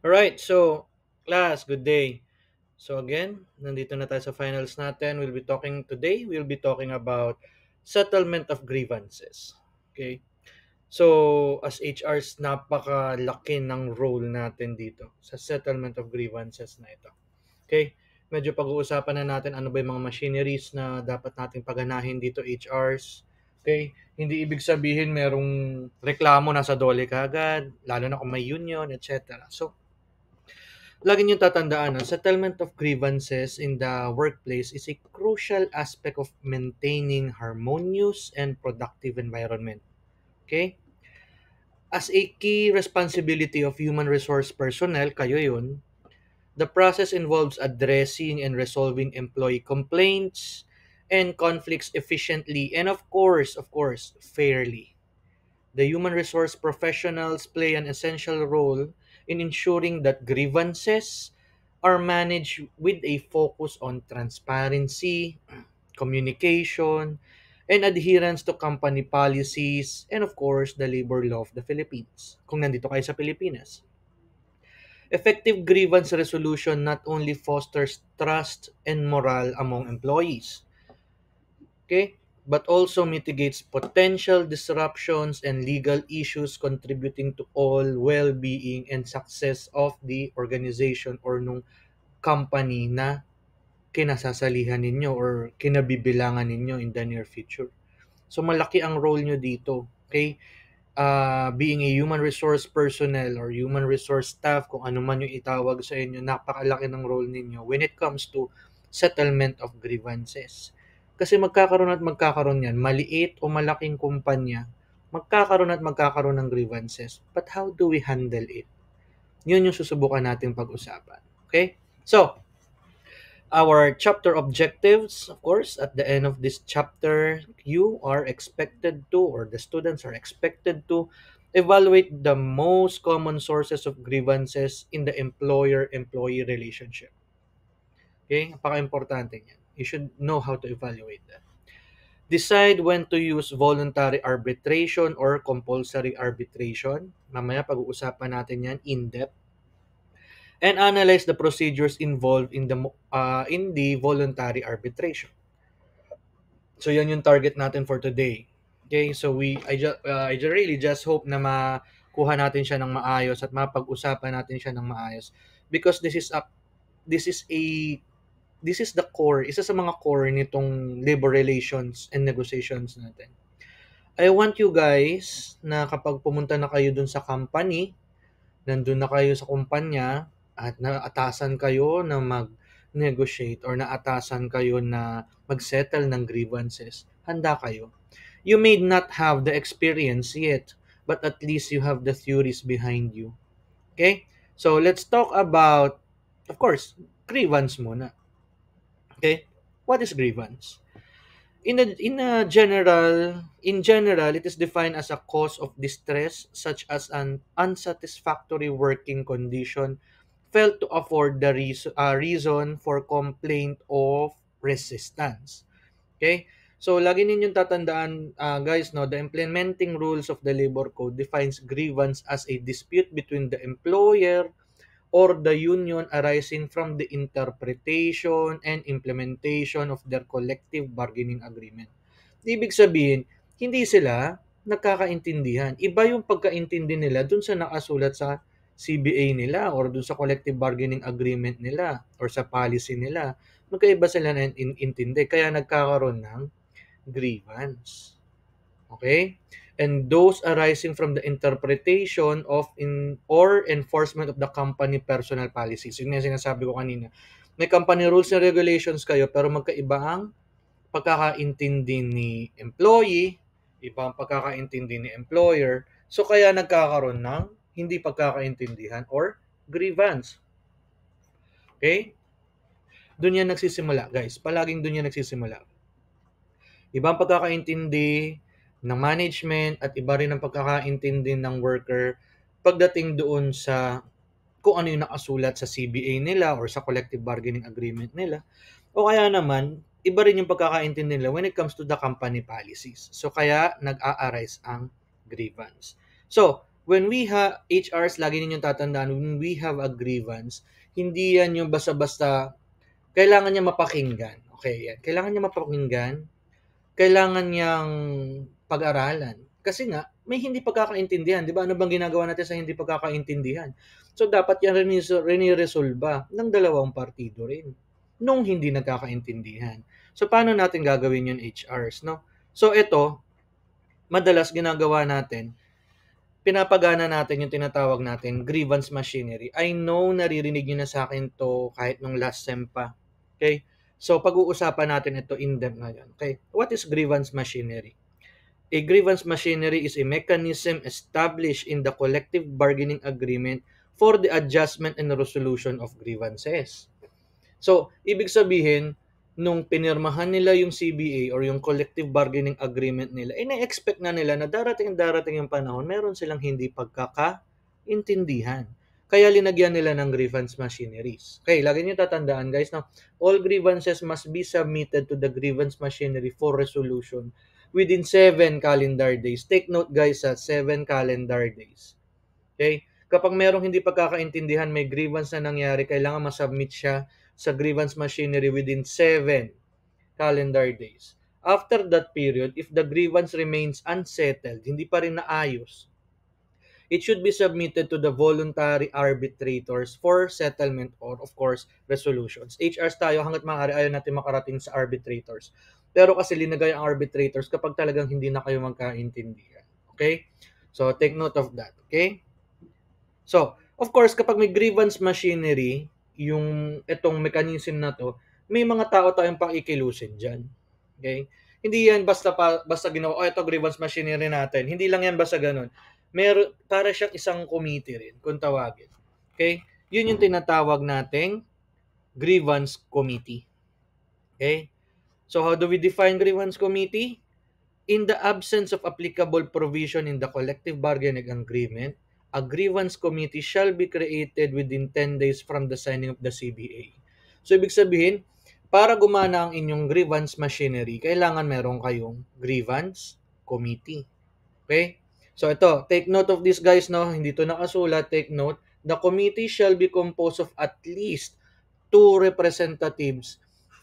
Alright, so class, good day. So again, nandito na tayo sa finals natin. We'll be talking about settlement of grievances. Okay? So, as HRs, napakalaki ng role natin dito sa settlement of grievances na ito. Okay? Medyo pag-uusapan na natin ano ba yung mga machineries na dapat nating paganahin dito, HRs. Okay? Hindi ibig sabihin merong reklamo nasa dole ka agad, lalo na kung may union, etc. So, lagi niyong tatandaan, settlement of grievances in the workplace is a crucial aspect of maintaining harmonious and productive environment. Okay? As a key responsibility of human resource personnel, kayo yun, the process involves addressing and resolving employee complaints and conflicts efficiently and of course, fairly. The human resource professionals play an essential role in ensuring that grievances are managed with a focus on transparency, communication, and adherence to company policies, and of course, the labor law of the Philippines. Kung nandito kayo sa Pilipinas. Effective grievance resolution not only fosters trust and morale among employees, okay, but also mitigates potential disruptions and legal issues contributing to all well-being and success of the organization or nung company na kinasasalihan ninyo or kinabibilangan ninyo in the near future. So malaki ang role nyo dito, okay? Being a human resource personnel or human resource staff, kung ano man yung itawag sa inyo, napakalaki ng role ninyo when it comes to settlement of grievances. Kasi magkakaroon at magkakaroon yan, maliit o malaking kumpanya, magkakaroon at magkakaroon ng grievances. But how do we handle it? Yun yung susubukan natin pag-usapan. Okay? So, our chapter objectives, of course, at the end of this chapter, you are expected to, or the students are expected to, evaluate the most common sources of grievances in the employer-employee relationship. Okay? Napaka-importante niyan. You should know how to evaluate that. Decide when to use voluntary arbitration or compulsory arbitration. Mamaya pag-uusapan natin yan in-depth. And analyze the procedures involved in the voluntary arbitration. So yan yung target natin for today. Okay? So really just hope na makuha natin siya ng maayos at mapag-usapan natin siya ng maayos because this is a this is the core, isa sa mga core nitong labor relations and negotiations natin. I want you guys na kapag pumunta na kayo dun sa company, nandun na kayo sa kumpanya at naatasan kayo na mag-negotiate or naatasan kayo na mag-settle ng grievances, handa kayo. You may not have the experience yet, but at least you have the theories behind you. Okay? So, let's talk about, of course, grievance muna. Okay? What is grievance? In general, it is defined as a cause of distress such as an unsatisfactory working condition felt to afford the reason for complaint of resistance. Okay? So, lagi ninyong tatandaan, guys, no, the implementing rules of the labor code defines grievance as a dispute between the employer or the union arising from the interpretation and implementation of their collective bargaining agreement. Ibig sabihin, hindi sila nagkakaintindihan. Iba yung pagkaintindi nila dun sa nakasulat sa CBA nila or dun sa collective bargaining agreement nila or sa policy nila. Magkaiba sila ng intindi kaya nagkakaroon ng grievance. Okay? And those arising from the interpretation of or enforcement of the company personal policies. Yun yung sinasabi ko kanina. May company rules and regulations kayo pero magkaiba ang pagkakaintindi ni employee, iba ang pagkakaintindi ni employer. So kaya nagkakaroon ng hindi pagkakaintindihan or grievance. Okay? Doon yan nagsisimula, guys. Palaging doon yan nagsisimula. Ibang pagkakaintindi ng management at iba rin ang pagkakaintindi ng worker pagdating doon sa kung ano yung nakasulat sa CBA nila or sa collective bargaining agreement nila. O kaya naman, iba rin yung pagkakaintindi nila when it comes to the company policies. So kaya nag-a-arise ang grievance. So, when HRs, lagi ninyong tatandaan, when we have a grievance, hindi yan yung basta-basta, kailangan niya mapakinggan. Okay, yan. Kailangan niya mapakinggan, kailangan niyang pag-aralan. Kasi nga, may hindi pagkakaintindihan. Di ba? Ano bang ginagawa natin sa hindi pagkakaintindihan? So, dapat yan riniresolba ng dalawang partido rin nung hindi nagkakaintindihan. So, paano natin gagawin yun, HRs, no? So, ito, madalas ginagawa natin, pinapagana natin yung tinatawag natin grievance machinery. I know naririnig niyo na sa akin to kahit nung last sem pa. Okay? So, pag-uusapan natin ito in depth ngayon. Okay? What is grievance machinery? A grievance machinery is a mechanism established in the collective bargaining agreement for the adjustment and resolution of grievances. So, ibig sabihin, nung pinirmahan nila yung CBA or yung collective bargaining agreement nila, ina-expect na nila na darating yung panahon, meron silang hindi pagkakaintindihan. Kaya linagyan nila ng grievance machineries. Okay, lagi niyo tatandaan guys na all grievances must be submitted to the grievance machinery for resolution within 7 calendar days. Take note guys, 7 calendar days. Okay? Kapag merong hindi pagkakaintindihan, may grievance na nangyari, kailangan masubmit siya sa grievance machinery within 7 calendar days. After that period, if the grievance remains unsettled, hindi pa rin naayos, it should be submitted to the voluntary arbitrators for settlement or, of course, resolutions. HRs tayo, hanggat maaari ayaw natin makarating sa arbitrators. Pero kasi linagay ang arbitrators kapag talagang hindi na kayo magkaintindihan. Okay? So, take note of that. Okay? So, of course, kapag may grievance machinery, yung itong mechanism na to, may mga tao tayong pakikilusin dyan. Okay? Hindi yan basta ginawa, ito grievance machinery natin. Hindi lang yan basta ganun. Para siyang isang committee rin, kung tawagin. Okay? Yun yung tinatawag nating grievance committee. Okay? So, how do we define grievance committee? In the absence of applicable provision in the collective bargaining agreement, a grievance committee shall be created within 10 days from the signing of the CBA. So, ibig sabihin, para gumana ang inyong grievance machinery, kailangan meron kayong grievance committee. Okay? So, ito, take note of this guys, no? Hindi to nakasulat, take note. The committee shall be composed of at least 2 representatives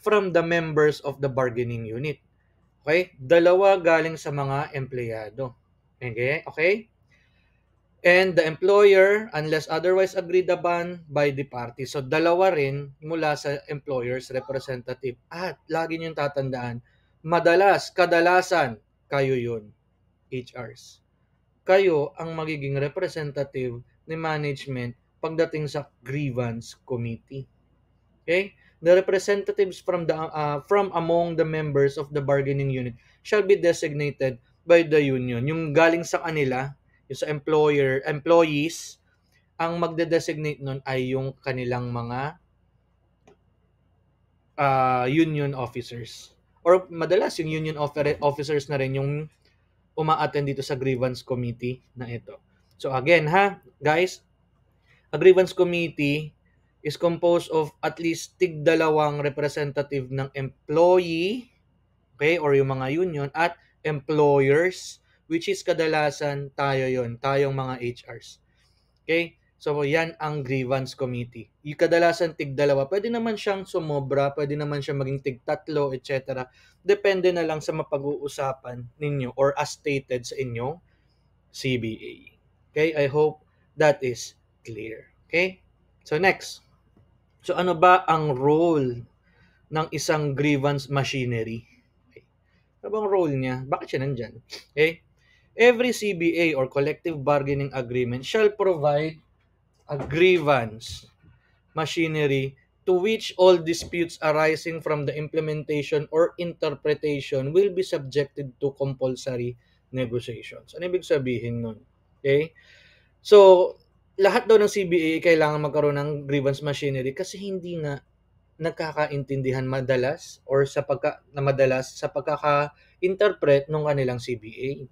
from the members of the bargaining unit. Okay? Dalawa galing sa mga empleyado. Okay? Okay? And the employer, unless otherwise agreed upon by the party. So, dalawa rin mula sa employer's representative. At, lagi niyong tatandaan, kadalasan, kayo yun, HRs. Kayo ang magiging representative ni management pagdating sa grievance committee. Okay? The representatives from among the members of the bargaining unit shall be designated by the union. Yung galing sa kanila, yung sa employees, ang magde-designate nun ay yung kanilang mga union officers. Or madalas yung union officers na rin yung uma-attend dito sa grievance committee na ito. So again guys, a grievance committee is composed of at least tig-dalawang representative ng employee, okay, or yung mga union, at employers, which is kadalasan tayong mga HRs. Okay? So, yan ang grievance committee. Yung kadalasan tig-dalawa, pwede naman siyang sumobra, pwede naman siyang maging tig-tatlo, etc. Depende na lang sa mapag-uusapan ninyo or as stated sa inyong CBA. Okay? I hope that is clear. Okay? So, next. So, ano ba ang role ng isang grievance machinery? Okay. Ano bang role niya? Bakit siya nandyan? Okay? Every CBA or collective bargaining agreement shall provide a grievance machinery to which all disputes arising from the implementation or interpretation will be subjected to compulsory negotiations. Ano ibig sabihin nun? Okay? So, lahat daw ng CBA kailangan magkaroon ng grievance machinery kasi hindi nga nagkakaintindihan madalas sa pagkaka-interpret ng kanilang CBA.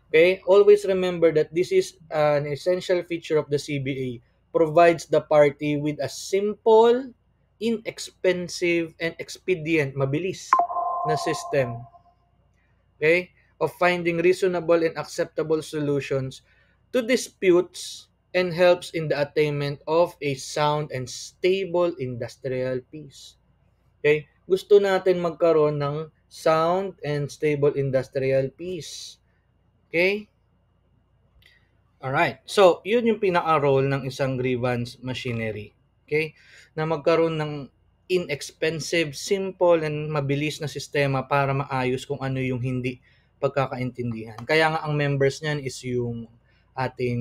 Okay? Always remember that this is an essential feature of the CBA. Provides the party with a simple, inexpensive, and expedient, mabilis na system. Okay? Of finding reasonable and acceptable solutions to disputes and helps in the attainment of a sound and stable industrial peace. Okay? Gusto natin magkaroon ng sound and stable industrial peace. Okay? Alright. So, yun yung pinaka-role ng isang grievance machinery. Okay? Na magkaroon ng inexpensive, simple, and mabilis na sistema para maayos kung ano yung hindi pagkakaintindihan. Kaya nga ang members niyan is yung ating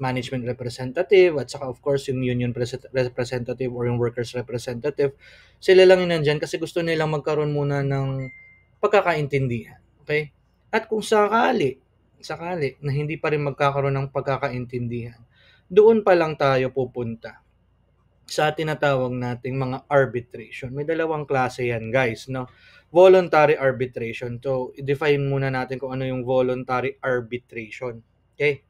management representative at saka of course yung union representative or yung workers representative. Sila lang yun nandyan kasi gusto nilang magkaroon muna ng pagkakaintindihan. Okay? At kung sakali na hindi pa rin magkakaroon ng pagkakaintindihan, doon pa lang tayo pupunta sa tinatawag nating mga arbitration. May dalawang klase yan, guys, no? Voluntary arbitration. So, i-define muna natin kung ano yung voluntary arbitration. Okay?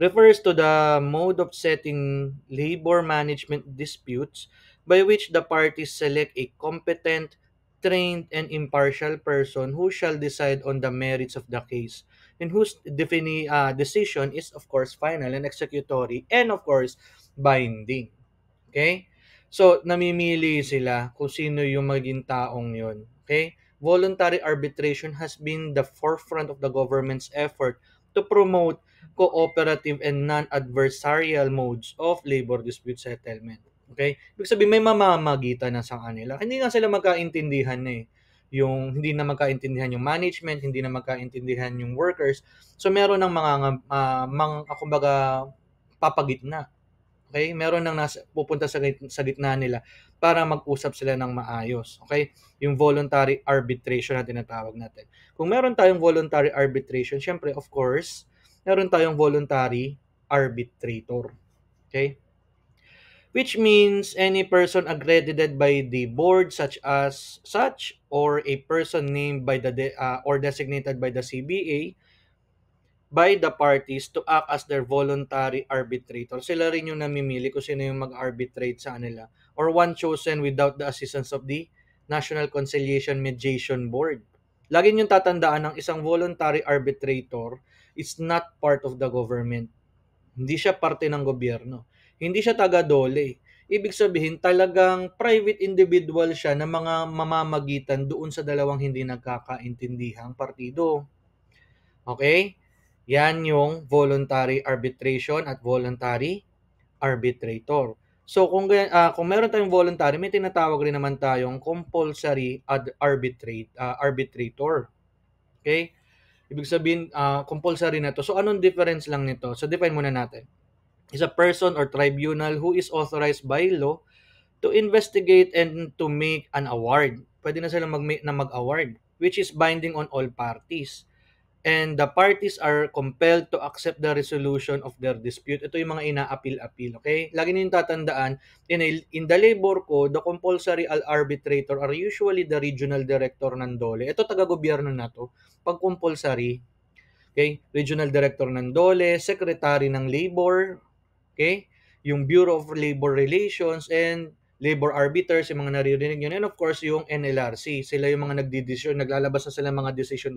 Refers to the mode of setting labor management disputes by which the parties select a competent, trained, and impartial person who shall decide on the merits of the case and whose decision is, of course, final and executory and, of course, binding. Okay? So, namimili sila kung sino yung maging taong yun. Okay? Voluntary arbitration has been the forefront of the government's effort to promote cooperative and non-adversarial modes of labor dispute settlement. Okay? Ibig sabihin, may mamamagitan na sa kanila. Hindi nga sila magkaintindihan na eh. Yung hindi na magkaintindihan yung management, hindi na magkaintindihan yung workers. So meron ng kumbaga papagitna. Okay? Meron nang pupunta sa gitna nila para mag-usap sila ng maayos. Okay? Yung voluntary arbitration na tinatawag natin. Kung meron tayong voluntary arbitration, syempre, of course, meron tayong voluntary arbitrator. Okay? Which means any person accredited by the board such or a person named by or designated by the CBA by the parties to act as their voluntary arbitrator. Sila rin yung namimili kung sino yung mag-arbitrate sa kanila. Or one chosen without the assistance of the National Conciliation Mediation Board. Lagi niyong tatandaan ng isang voluntary arbitrator is not part of the government. Hindi siya parte ng gobyerno. Hindi siya taga-dole. Ibig sabihin, talagang private individual siya na mga mamamagitan doon sa dalawang hindi nagkakaintindihang partido. Okay? Yan yung voluntary arbitration at voluntary arbitrator. So kung meron tayong voluntary, may tinatawag rin naman tayong compulsory arbitrator. Okay? Ibig sabihin, compulsory na to. So anong difference lang nito? So define muna natin. Is a person or tribunal who is authorized by law to investigate and to make an award. Pwede na silang mag-award, which is binding on all parties. And the parties are compelled to accept the resolution of their dispute. Ito yung mga ina-appeal-appeal, okay? Lagi niyo tatandaan, in the labor code, the compulsory arbitrator are usually the regional director ng DOLE. Ito taga-gobyerno na to. Pag compulsory, okay? Regional director ng DOLE, secretary ng labor, okay? Yung Bureau of Labor Relations and labor arbiters, yung mga naririnig yun. And of course, yung NLRC. Sila yung mga nagdidesisyon, naglalabas na sila mga decision.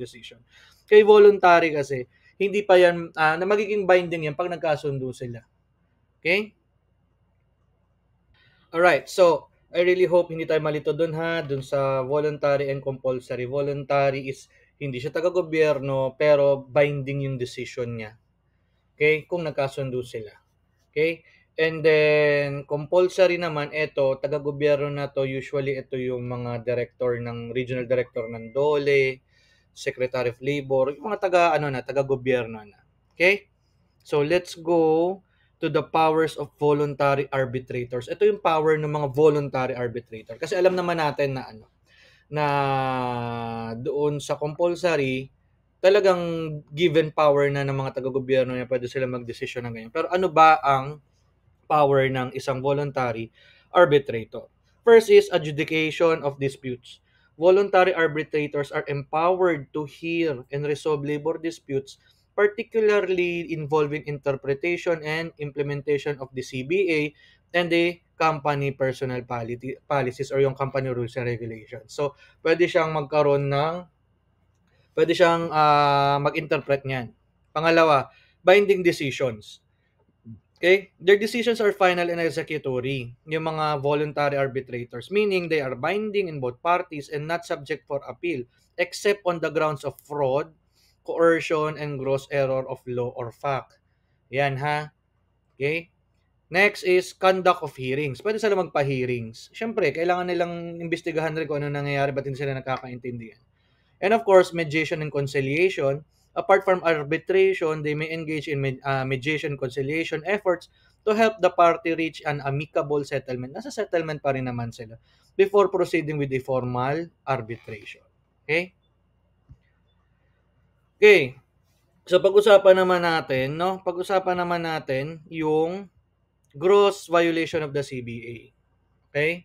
Kay voluntary kasi, hindi pa yan, na magiging binding yan pag nagkasundo sila. Okay? Alright, so, I really hope hindi tayo malito dun dun sa voluntary and compulsory. Voluntary is, hindi siya taga-gobyerno, pero binding yung decision niya. Okay? Kung nagkasundo sila. Okay? And then, compulsory naman, ito, taga-gobyerno na to, usually ito yung mga director regional director ng DOLE, Secretary of Labor, yung mga taga-gobyerno na. Okay? So, let's go to the powers of voluntary arbitrators. Ito yung power ng mga voluntary arbitrator. Kasi alam naman natin na doon sa compulsory, talagang given power na ng mga taga-gobyerno na pwede sila mag-desisyon ng ganyan. Pero ano ba ang power ng isang voluntary arbitrator? First is adjudication of disputes. Voluntary arbitrators are empowered to hear and resolve labor disputes, particularly involving interpretation and implementation of the CBA and the company personal policies or yung company rules and regulations. So, pwede siyang mag-interpret niyan. Pangalawa, binding decisions. Okay? Their decisions are final and executory, yung mga voluntary arbitrators, meaning they are binding in both parties and not subject for appeal, except on the grounds of fraud, coercion, and gross error of law or fact. Yan ha. Okay? Next is conduct of hearings. Pwede sila magpa-hearings. Siyempre, kailangan nilang imbestigahan rin kung ano nangyayari, ba't hindi sila nakakaintindihan. And of course, mediation and conciliation. Apart from arbitration, they may engage in mediation and conciliation efforts to help the party reach an amicable settlement. Nasa settlement pa rin naman sila before proceeding with a formal arbitration. Okay? Okay. So pag-usapan naman natin, no? Pag-usapan naman natin yung gross violation of the CBA. Okay?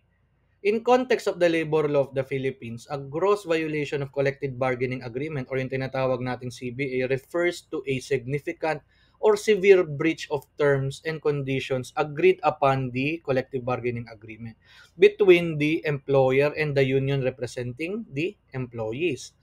In context of the labor law of the Philippines, a gross violation of collective bargaining agreement or yung tinatawag nating CBA refers to a significant or severe breach of terms and conditions agreed upon the collective bargaining agreement between the employer and the union representing the employees.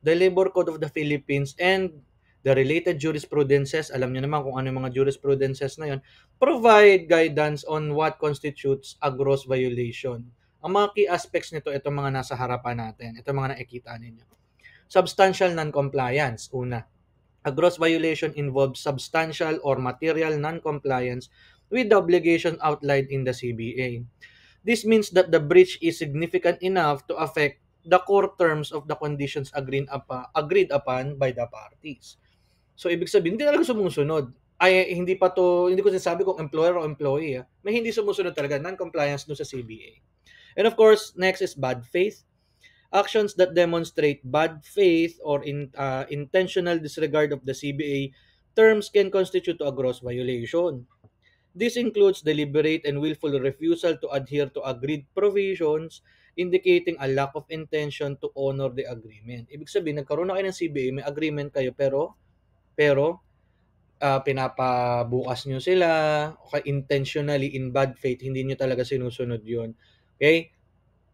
The Labor Code of the Philippines and the related jurisprudences, alam niyo naman kung ano yung mga jurisprudences na yun, provide guidance on what constitutes a gross violation. Ang mga key aspects nito, itong mga nasa harapan natin, itong mga nakikita ninyo. Substantial non-compliance, una. A gross violation involves substantial or material non-compliance with the obligation outlined in the CBA. This means that the breach is significant enough to affect the core terms of the conditions agreed upon by the parties. So, ibig sabihin, hindi talaga sumusunod. Ay, hindi ko sinasabi kung employer o employee. May hindi sumusunod talaga, non-compliance dun sa CBA. And of course, next is bad faith. Actions that demonstrate bad faith or intentional disregard of the CBA terms can constitute a gross violation. This includes deliberate and willful refusal to adhere to agreed provisions, indicating a lack of intention to honor the agreement. Ibig sabihin, nagkaroon na kayo ng CBA, may agreement kayo, pero pinapabukas nyo sila, okay, intentionally, in bad faith, hindi nyo talaga sinusunod yun. Okay?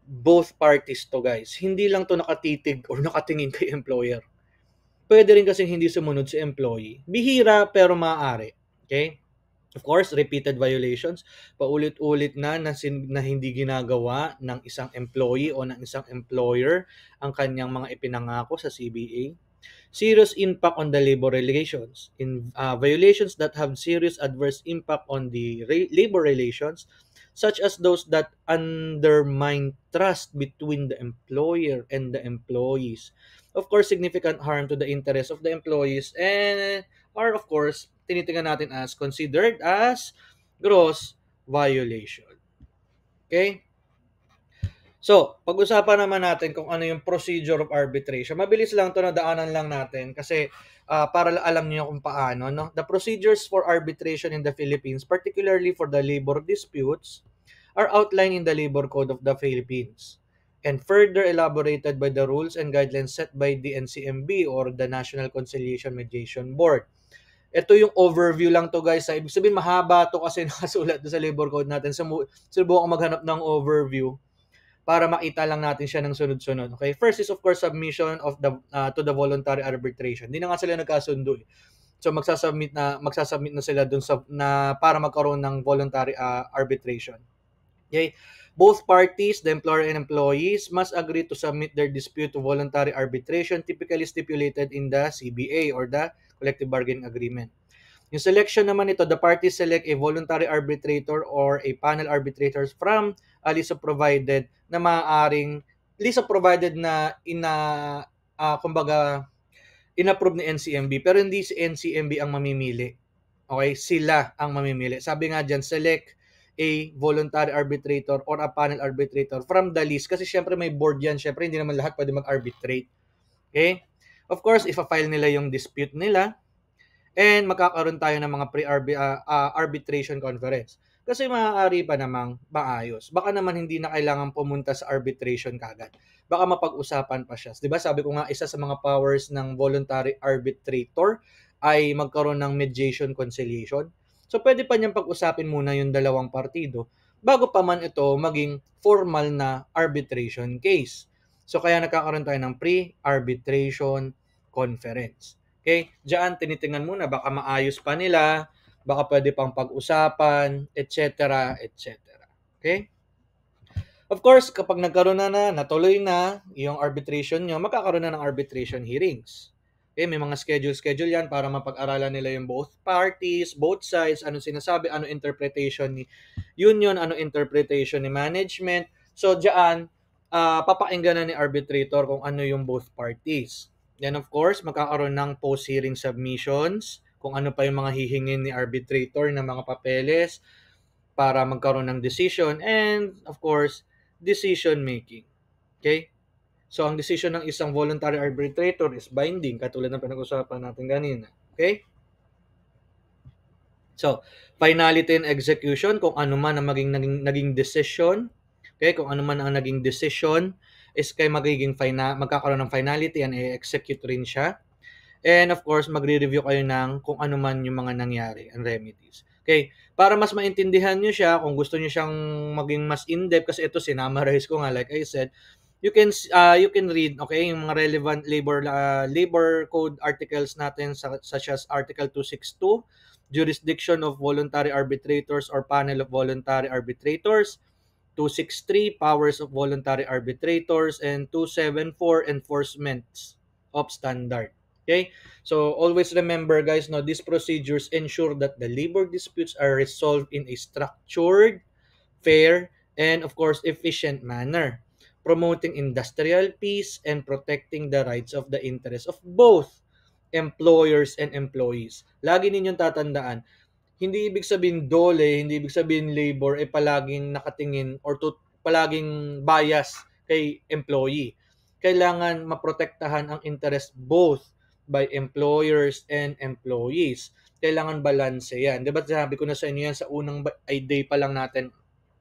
Both parties to, guys. Hindi lang to nakatitig or nakatingin kay employer. Pwede rin kasi hindi sumunod si employee. Bihira pero maaari. Okay? Of course, repeated violations, paulit-ulit na hindi ginagawa ng isang employee o ng isang employer ang kanyang mga ipinangako sa CBA. Serious impact on the labor relations. In violations that have serious adverse impact on the labor relations, such as those that undermine trust between the employer and the employees. Of course, significant harm to the interests of the employees and are of course tinitingnan natin as considered as gross violation. Okay? So, pag-usapan naman natin kung ano yung procedure of arbitration. Mabilis lang to, na daanan lang natin kasi para alam niyo kung paano, no? The procedures for arbitration in the Philippines, particularly for the labor disputes, are outlined in the Labor Code of the Philippines and further elaborated by the rules and guidelines set by the NCMB or the National Conciliation Mediation Board. Ito yung overview lang to, guys. Ibig sabihin mahaba to kasi nakasulat sa Labor Code natin. Subukan ko maghanap ng overview para makita lang natin siya ng sunod-sunod. Okay? First is of course submission of the to the voluntary arbitration. Hindi na nga sila nagkasundo eh. So magsasubmit na sila dun sa na para magkaroon ng voluntary arbitration. Okay? Both parties, the employer and employees, must agree to submit their dispute to voluntary arbitration typically stipulated in the CBA or the collective bargaining agreement. Yung selection naman nito, the parties select a voluntary arbitrator or a panel arbitrators from a list of provided na maaaring list of provided na kumbaga inapprove ni NCMB, pero hindi si NCMB ang mamimili. Okay, sila ang mamimili. Sabi nga diyan, select a voluntary arbitrator or a panel arbitrator from the list kasi syempre may board yan, syempre hindi naman lahat pwede mag-arbitrate. Okay? Of course, if-file nila yung dispute nila, and magkakaroon tayo ng mga arbitration conference. Kasi maaari pa namang maayos. Baka naman hindi na kailangan pumunta sa arbitration kagad. Baka mapag-usapan pa siya. 'Di ba? Sabi ko nga, isa sa mga powers ng voluntary arbitrator ay magkaroon ng mediation conciliation. So pwede pa niyang pag-usapin muna yung dalawang partido bago pa man ito maging formal na arbitration case. So kaya nagkakaroon tayo ng pre-arbitration conference. Okay? Diyan, tinitingnan muna, baka maayos pa nila, baka pwede pang pag-usapan, etc. etc. Okay? Of course, kapag nagkaroon natuloy na yung arbitration nyo, magkakaroon na ng arbitration hearings. Okay, may mga schedule yan para mapag-aralan nila yung both parties, both sides, ano sinasabi, ano interpretation ni union, ano interpretation ni management. So, diyan, papakinggan na ni arbitrator kung ano yung both parties. Then, of course, magkakaroon ng post-hearing submissions, kung ano pa yung mga hihingin ni arbitrator na mga papeles para magkaroon ng decision, and, of course, decision making. Okay? So, ang decision ng isang voluntary arbitrator is binding, katulad ng pinag-usapan natin kanina. Okay? So, finality and execution, kung ano man ang naging decision, okay, kung ano man ang naging decision, is kay magkakaroon ng finality and i-execute rin siya. And of course, magre-review kayo ng kung ano man yung mga nangyari and remedies. Okay, para mas maintindihan nyo siya, kung gusto nyo siyang maging mas in-depth, kasi ito sinamarize ko nga, like I said, you can read, okay, yung mga relevant labor code articles natin, such as Article 262, Jurisdiction of Voluntary Arbitrators or Panel of Voluntary Arbitrators, 263, Powers of Voluntary Arbitrators, and 274, Enforcements of Standard. Okay? So, always remember, guys, no, these procedures ensure that the labor disputes are resolved in a structured, fair, and, of course, efficient manner, promoting industrial peace and protecting the rights of the interests of both employers and employees. Lagi ninyong tatandaan, hindi ibig sabihin dole, hindi ibig sabihin labor ay palaging nakatingin or palaging bias kay employee. Kailangan maprotektahan ang interest both by employers and employees. Kailangan balanse yan. Diba sabi ko na sa inyo yan sa unang day pa lang natin,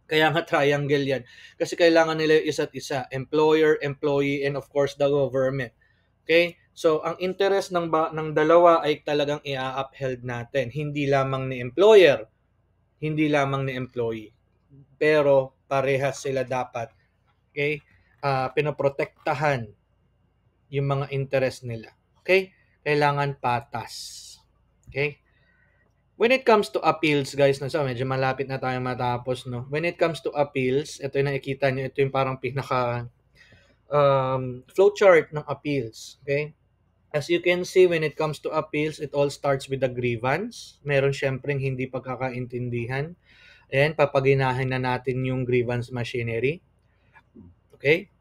kaya nga triangle yan. Kasi kailangan nila yung isa't isa. Employer, employee, and of course the government. Okay? So, ang interest ng dalawa ay talagang i-upheld natin. Hindi lamang ni employer, hindi lamang ni employee. Pero parehas sila dapat, okay, pinoprotektahan yung mga interest nila. Okay? Kailangan patas. Okay? When it comes to appeals, guys, so medyo malapit na tayo matapos, no? When it comes to appeals, ito yung nakikita nyo, ito yung parang pinaka flowchart ng appeals. Okay? As you can see, when it comes to appeals, it all starts with a grievance. Meron syempreng hindi pagkakaintindihan. Ayan, papaginahin na natin yung grievance machinery. Okay?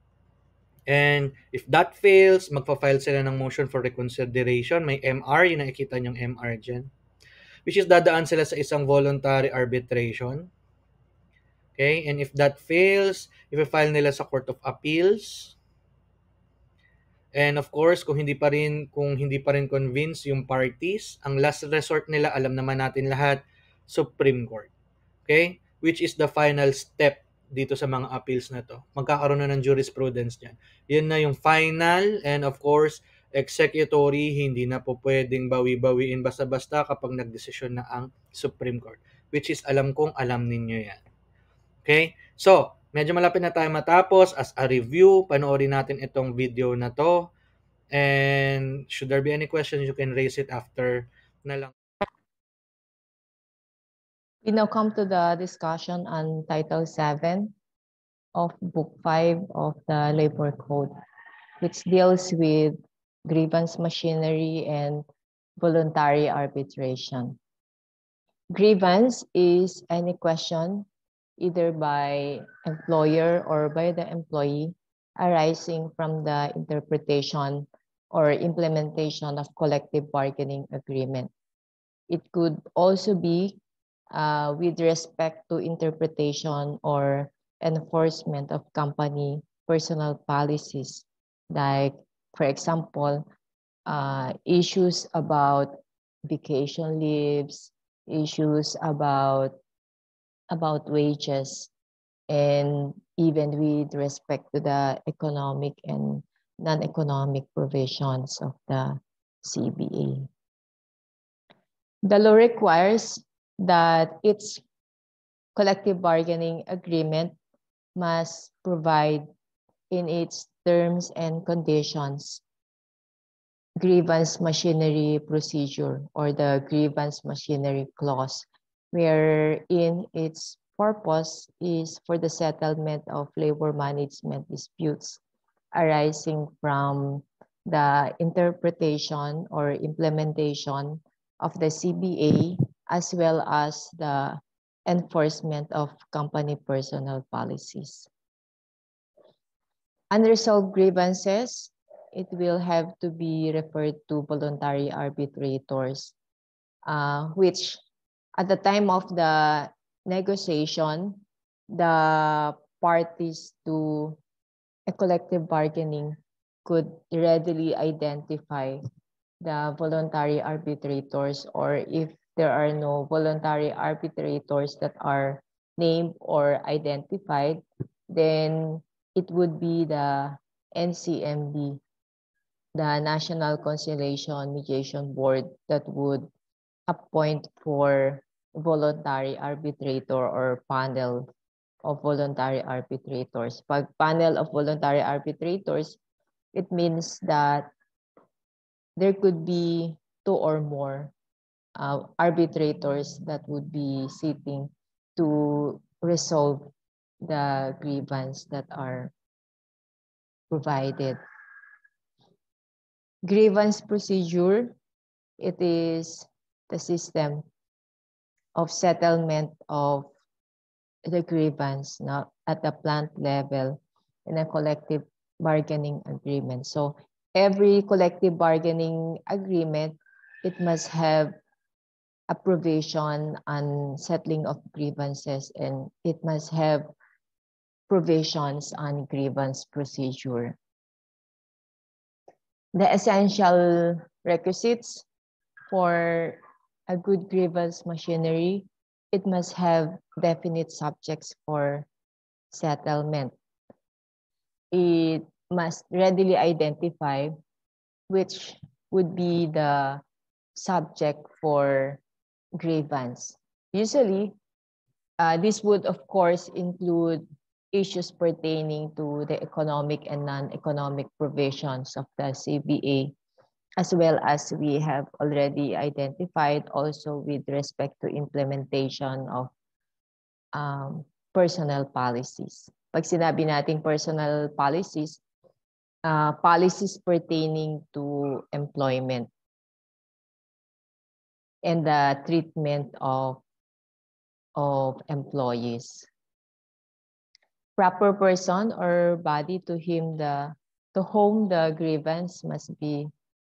And if that fails, magpa-file sila ng motion for reconsideration. May MR, yung nakikita nyong MR dyan. Which is dadaan sila sa isang voluntary arbitration. Okay? And if that fails, i-file nila sa Court of Appeals. And of course, kung hindi pa rin convince yung parties, ang last resort nila, alam naman natin lahat, Supreme Court. Okay? Which is the final step dito sa mga appeals na to. Magkakaroon na ng jurisprudence niyan. Yun na yung final, and of course, executory, hindi na po pwedeng bawi-bawiin basta-basta kapag nagdesisyon na ang Supreme Court. Which is alam kong alam ninyo yan. Okay? So, medyo malapit na tayo matapos. As a review, panoorin natin itong video na to. And should there be any questions, you can raise it after na lang. We now come to the discussion on Title 7 of Book 5 of the Labor Code, which deals with grievance machinery and voluntary arbitration. Grievance is any question, either by employer or by the employee, arising from the interpretation or implementation of collective bargaining agreement. It could also be with respect to interpretation or enforcement of company personal policies, like, for example, issues about vacation leaves, issues about wages, and even with respect to the economic and non-economic provisions of the CBA. The law requires that its collective bargaining agreement must provide in its terms and conditions grievance machinery procedure or the grievance machinery clause, wherein its purpose is for the settlement of labor management disputes arising from the interpretation or implementation of the CBA, as well as the enforcement of company personnel policies. Unresolved grievances, it will have to be referred to voluntary arbitrators, which at the time of the negotiation, the parties to a collective bargaining could readily identify the voluntary arbitrators, or if there are no voluntary arbitrators that are named or identified, then it would be the NCMB, the National Conciliation Mediation Board, that would appoint for voluntary arbitrator or panel of voluntary arbitrators. Pag panel of voluntary arbitrators, it means that there could be two or more arbitrators that would be sitting to resolve the grievance that are provided. Grievance procedure, it is the system of settlement of the grievance not at the plant level in a collective bargaining agreement. So every collective bargaining agreement, it must have a provision on settling of grievances, and it must have provisions on grievance procedure. The essential requisites for a good grievance machinery, it must have definite subjects for settlement. It must readily identify which would be the subject for grievance. Usually, this would of course include issues pertaining to the economic and non-economic provisions of the CBA, as well as we have already identified also with respect to implementation of personnel policies. Pag sinabi nating personnel policies, policies pertaining to employment and the treatment of employees. Proper person or body to whom the grievance must be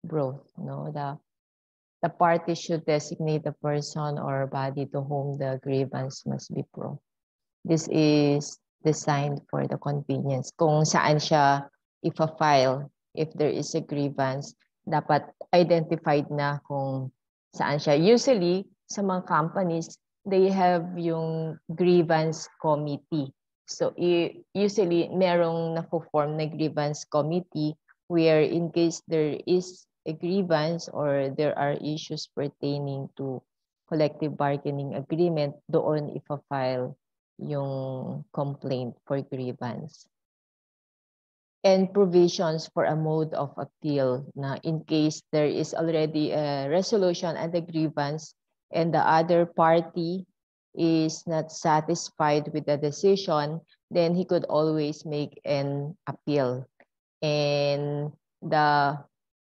brought. No, the party should designate the person or body to whom the grievance must be brought. This is designed for the convenience. Kung saan siya ipa-file, if there is a grievance, dapat identified na kung saan siya. Usually, sa mga companies, they have yung grievance committee. So usually, merong na-form na grievance committee where in case there is a grievance or there are issues pertaining to collective bargaining agreement, doon ipa-file yung complaint for grievance. And provisions for a mode of appeal na in case there is already a resolution and a grievance and the other party is not satisfied with the decision, then he could always make an appeal. And the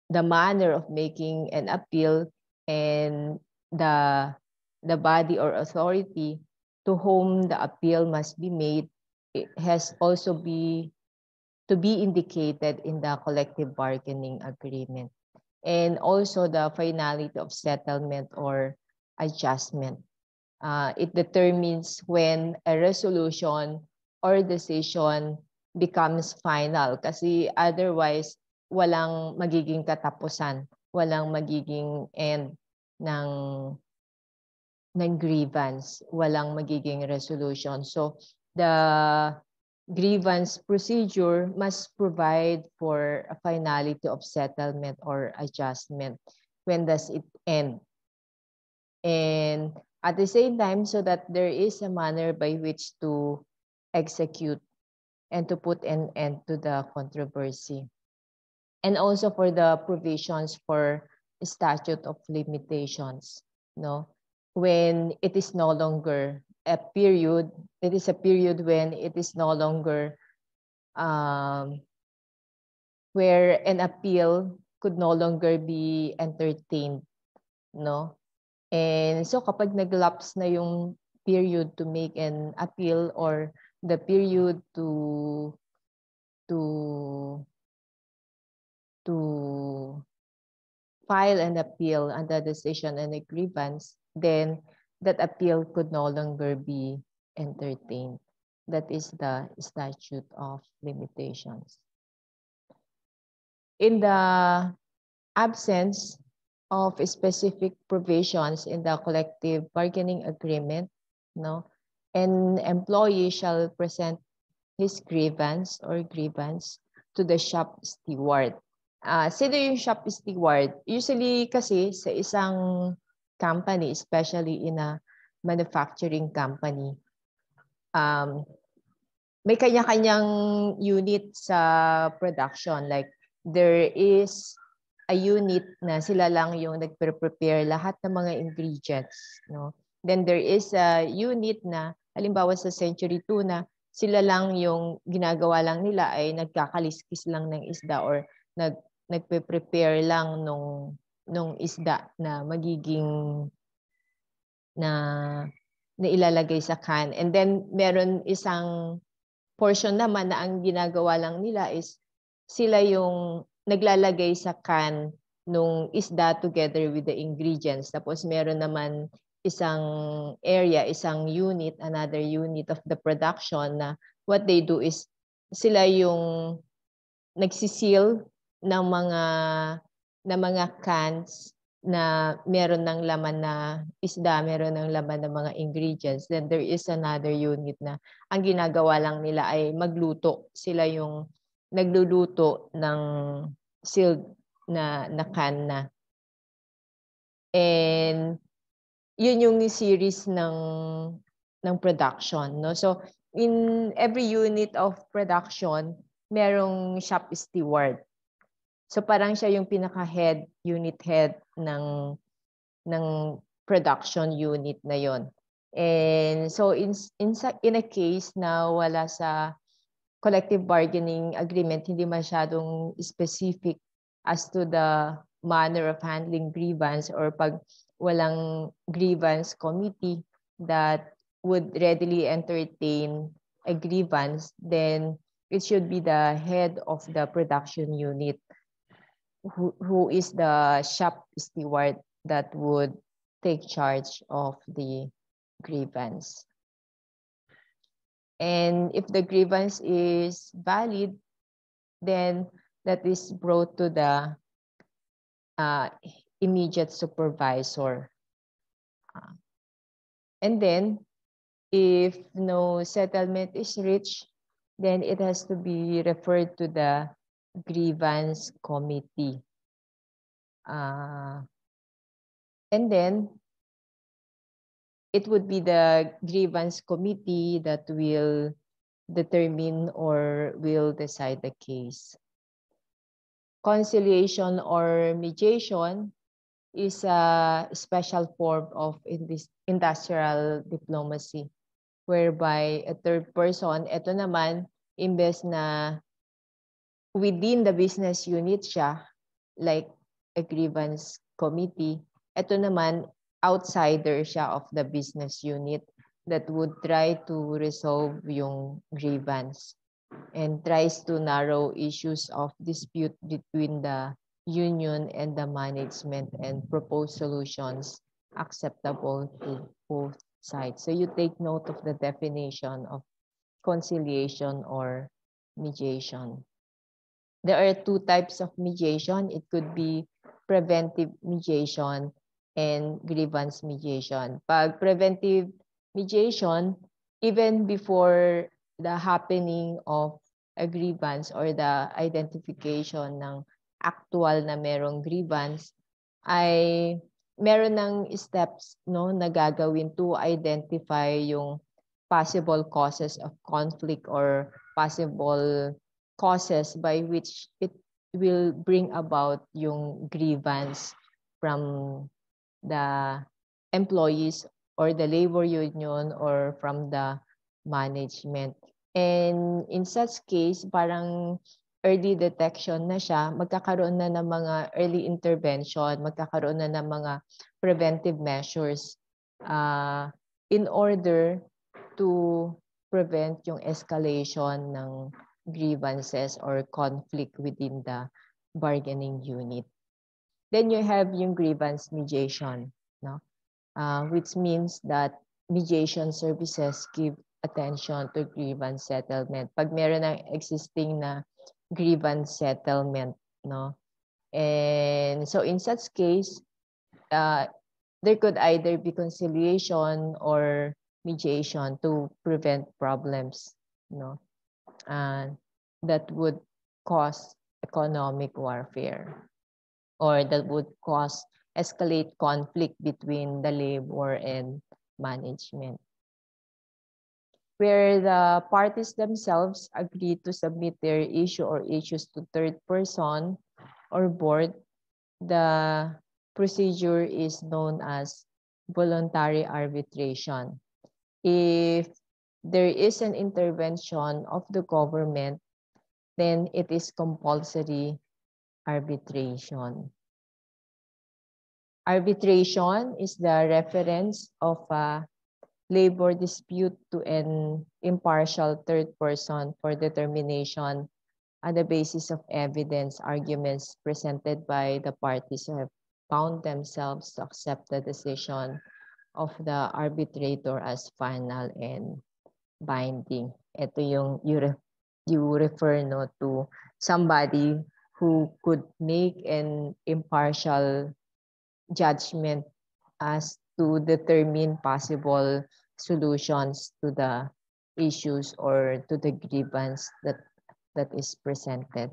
manner of making an appeal and the body or authority to whom the appeal must be made, it has also to be indicated in the collective bargaining agreement. And also the finality of settlement or adjustment. It determines when a resolution or decision becomes final, kasi otherwise walang magiging katapusan, walang magiging end ng grievance, walang magiging resolution. So the grievance procedure must provide for a finality of settlement or adjustment. When does it end? And at the same time, so that there is a manner by which to execute and to put an end to the controversy. and also for the provisions for statute of limitations, no? When it is no longer a period, it is a period when it is no longer where an appeal could no longer be entertained, no? And so kapag nag-lapse na yung period to make an appeal or the period to file an appeal on the decision and a grievance, then that appeal could no longer be entertained. That is the statute of limitations. In the absence of specific provisions in the collective bargaining agreement, no, an employee shall present his grievance or grievance to the shop steward. Sino yung shop steward? Usually kasi sa isang company, especially in a manufacturing company, may kanya-kanyang unit sa production. Like there is a unit na sila lang yung nagpre-prepare lahat ng mga ingredients, no? Then there is a unit na halimbawa sa Century Tuna, sila lang yung ginagawa lang nila ay nagkakaliskis lang ng isda or nagpe-prepare lang nung isda na magiging na ilalagay sa can. And then meron isang portion naman na ang ginagawa lang nila is sila yung naglalagay sa can nung isda together with the ingredients. Tapos meron naman isang area, isang unit, another unit of the production na what they do is sila yung nagsiseal ng mga cans na meron ng laman na isda, meron ng laman ng mga ingredients. Then there is another unit na ang ginagawa lang nila ay magluto. Sila yung nagluluto ng sealed na can na. And yun yung series ng production, no? So in every unit of production, merong shop steward. So parang siya yung pinaka-head, unit head ng production unit na yon. And so in a case na wala sa collective bargaining agreement, hindi masyadong specific as to the manner of handling grievance or pag walang grievance committee that would readily entertain a grievance, then it should be the head of the production unit who is the shop steward that would take charge of the grievance. And if the grievance is valid, then that is brought to the immediate supervisor. And then if no settlement is reached, then it has to be referred to the grievance committee. And then it would be the grievance committee that will determine or will decide the case. Conciliation or mediation is a special form of industrial diplomacy whereby a third person, ito naman, imbes na within the business unit siya, like a grievance committee, ito naman, outsider siya of the business unit that would try to resolve yung grievance and tries to narrow issues of dispute between the union and the management and propose solutions acceptable to both sides. So you take note of the definition of conciliation or mediation. There are two types of mediation. It could be preventive mediation and grievance mediation. Pag preventive mediation, even before the happening of a grievance or the identification ng actual na merong grievance, ay meron ng steps, no, na gagawin to identify yung possible causes of conflict or possible causes by which will bring about yung grievance from the employees or the labor union or from the management. And in such case, parang early detection na siya, magkakaroon na ng mga early intervention, magkakaroon na ng mga preventive measures in order to prevent yung escalation ng grievances or conflict within the bargaining unit. Then you have yung grievance mediation, no? Which means that mediation services give attention to grievance settlement. Pag meron ng existing na grievance settlement, no? And so in such case, there could either be conciliation or mediation to prevent problems, no? That would cause economic warfare or that would cause escalate conflict between the labor and management. Where the parties themselves agree to submit their issue or issues to third person or board, the procedure is known as voluntary arbitration. If there is an intervention of the government, then it is compulsory arbitration. Arbitration is the reference of a labor dispute to an impartial third person for determination on the basis of evidence arguments presented by the parties who have found themselves to accept the decision of the arbitrator as final and binding. Ito yung you refer no to somebody who could make an impartial judgment as to determine possible solutions to the issues or to the grievance that is presented.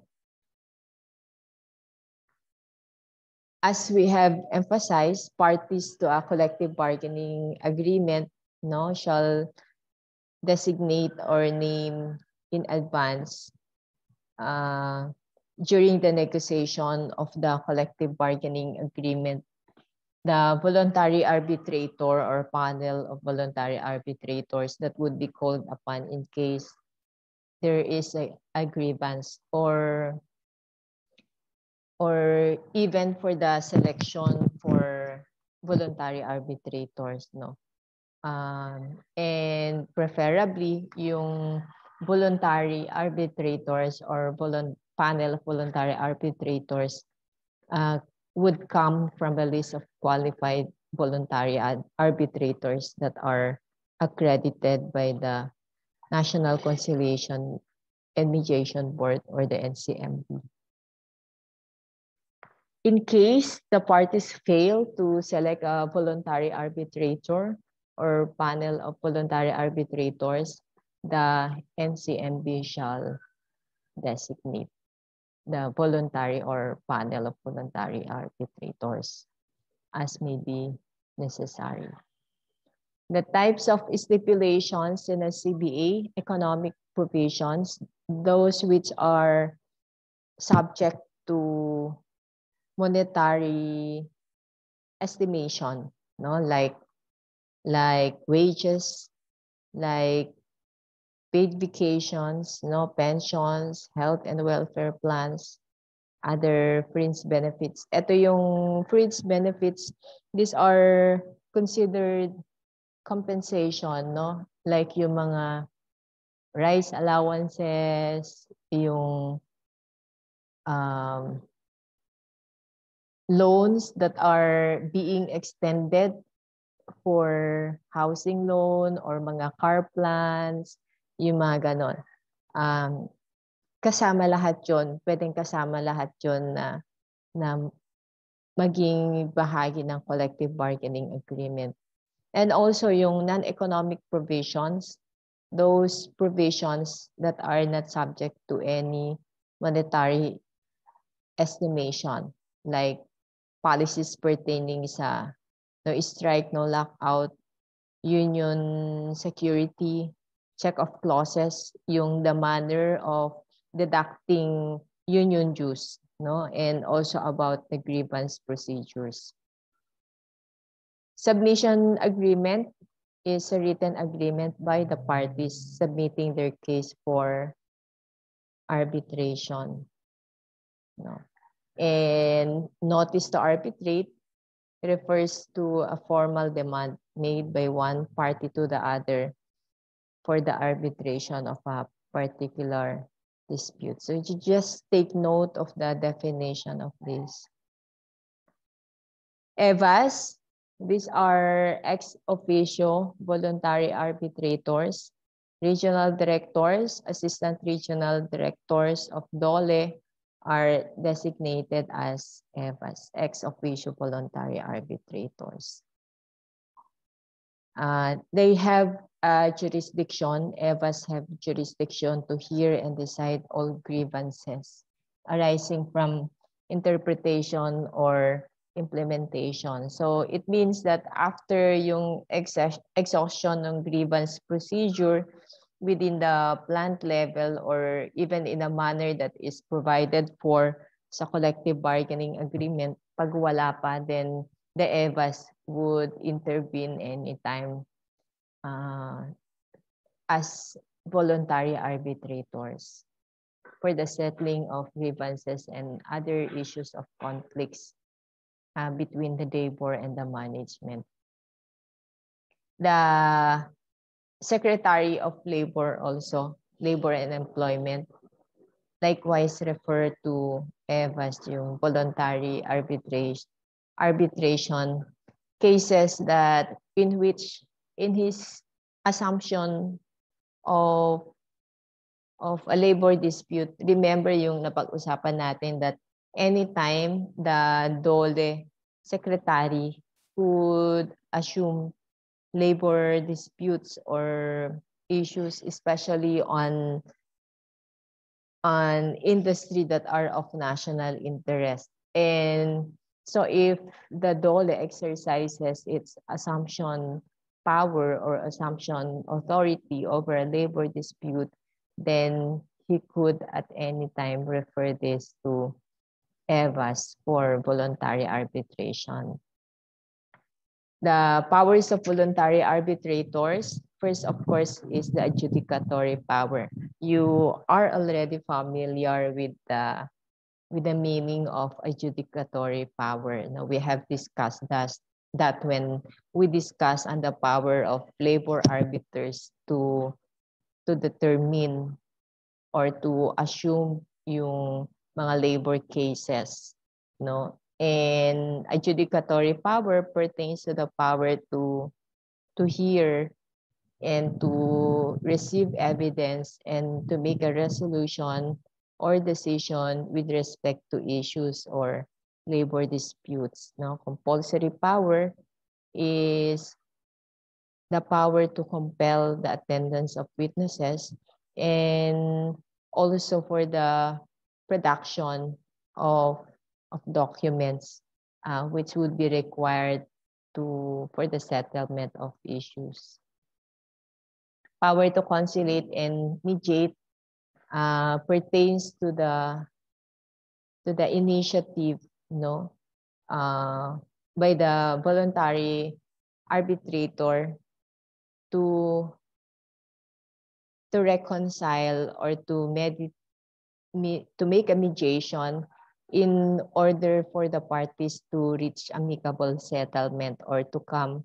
As we have emphasized, parties to a collective bargaining agreement shall designate or name in advance during the negotiation of the collective bargaining agreement the voluntary arbitrator or panel of voluntary arbitrators that would be called upon in case there is a grievance or even for the selection for voluntary arbitrators, no? And preferably yung voluntary arbitrators or panel of voluntary arbitrators would come from a list of qualified voluntary arbitrators that are accredited by the National Conciliation and Mediation Board or the NCMB. In case the parties fail to select a voluntary arbitrator or panel of voluntary arbitrators, the NCMB shall designate the voluntary or panel of voluntary arbitrators as may be necessary. The types of stipulations in a CBA, economic provisions, those which are subject to monetary estimation, like wages, like paid vacations, pensions, health and welfare plans, other fringe benefits. Ito yung fringe benefits, these are considered compensation, like yung mga rice allowances, yung loans that are being extended for housing loan or mga car plans, yung mga ganon. Kasama lahat yun, pwedeng kasama lahat yun na maging bahagi ng collective bargaining agreement. And also yung non-economic provisions, those provisions that are not subject to any monetary estimation, like policies pertaining sa no strike, no lockout, union security, check-off clauses, yung the manner of deducting union dues, no, and also about the grievance procedures. Submission agreement is a written agreement by the parties submitting their case for arbitration. No. And notice to arbitrate refers to a formal demand made by one party to the other for the arbitration of a particular dispute. So you just take note of the definition of this. EVAs, these are ex officio voluntary arbitrators, regional directors, assistant regional directors of DOLE are designated as EVAs, ex officio voluntary arbitrators. They have jurisdiction, EVAs have jurisdiction to hear and decide all grievances arising from interpretation or implementation. So it means that after yung exhaustion ng grievance procedure within the plant level or even in a manner that is provided for sa collective bargaining agreement, pag wala pa, then the EVAs would intervene anytime as voluntary arbitrators for the settling of grievances and other issues of conflicts between the labor and the management. The Secretary of Labor also, Labor and Employment, likewise refer to EVAs, yung voluntary arbitration cases that in which in his assumption of a labor dispute, remember yung napag-usapan natin that anytime the DOLE secretary would assume labor disputes or issues, especially on industry that are of national interest. And so if the DOLE exercises its assumption power or assumption authority over a labor dispute, then he could at any time refer this to EVAs for voluntary arbitration. The powers of voluntary arbitrators, first, of course, is the adjudicatory power. You are already familiar with the meaning of adjudicatory power. Now, we have discussed that when we discuss on the power of labor arbiters to determine or to assume yung mga labor cases, no? And adjudicatory power pertains to the power to hear and to receive evidence and to make a resolution or decision with respect to issues or labor disputes. No? Compulsory power is the power to compel the attendance of witnesses and also for the production of documents which would be required for the settlement of issues. Power to conciliate and mediate pertains to the initiative, no, by the voluntary arbitrator to reconcile or to make a mediation in order for the parties to reach amicable settlement or to come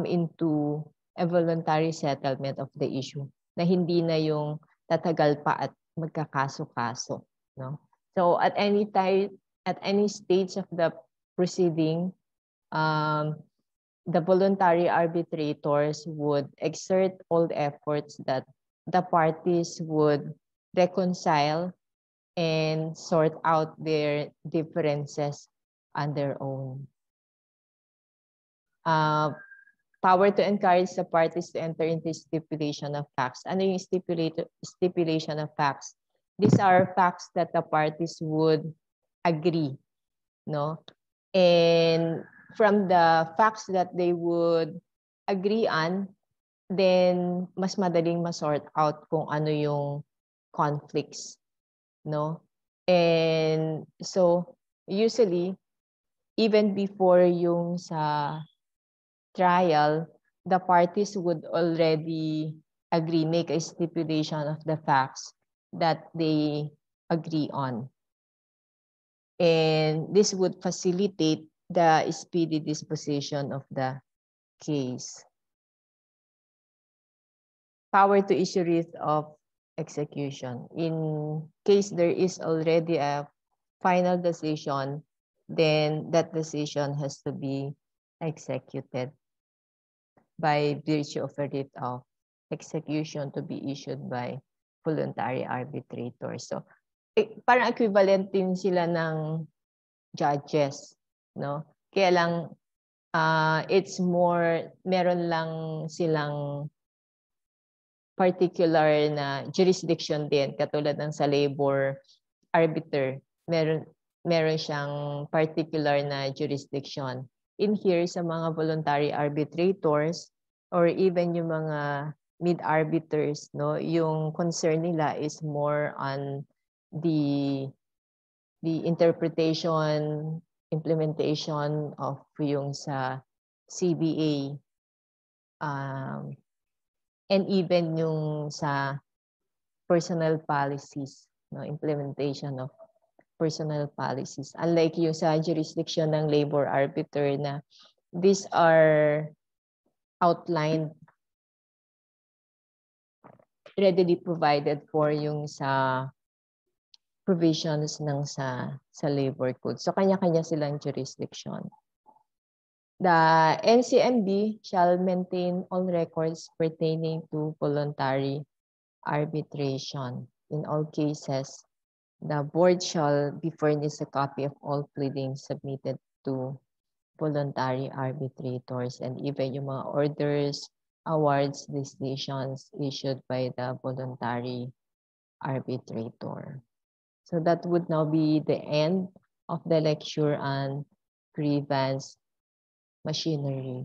into a voluntary settlement of the issue na hindi na yung tatagal pa at magkakaso-kaso, no? So at any time, at any stage of the proceeding, the voluntary arbitrators would exert all the efforts that the parties would reconcile and sort out their differences on their own. Power to encourage the parties to enter into stipulation of facts. Ano yung stipulation of facts? These are facts that the parties would agree, no? And from the facts that they would agree on, then mas madaling ma-sort out kung ano yung conflicts, no? And so usually, even before yung sa trial, the parties would already agree, make a stipulation of the facts that they agree on. And this would facilitate the speedy disposition of the case. Power to issue writ of execution. In case there is already a final decision, then that decision has to be executed by virtue of a writ of execution to be issued by voluntary arbitrator. So, parang equivalent din sila ng judges, no? Kaya lang, it's more, meron lang silang particular na jurisdiction din, katulad ng sa labor arbiter, meron siyang particular na jurisdiction. In here, sa mga voluntary arbitrators or even yung mga mid-arbiters, no, yung concern nila is more on the interpretation, implementation of yung sa CBA, and even yung sa personal policies, no, implementation of personal policies. Unlike yung sa jurisdiction ng labor arbiter na these are outlined, readily provided for yung sa provisions ng sa labor code. So kanya-kanya silang jurisdiction. The NCMB shall maintain all records pertaining to voluntary arbitration. In all cases, the board shall be furnished a copy of all pleadings submitted to voluntary arbitrators and even yung mga orders, awards, decisions issued by the voluntary arbitrator. So that would now be the end of the lecture on grievance machinery.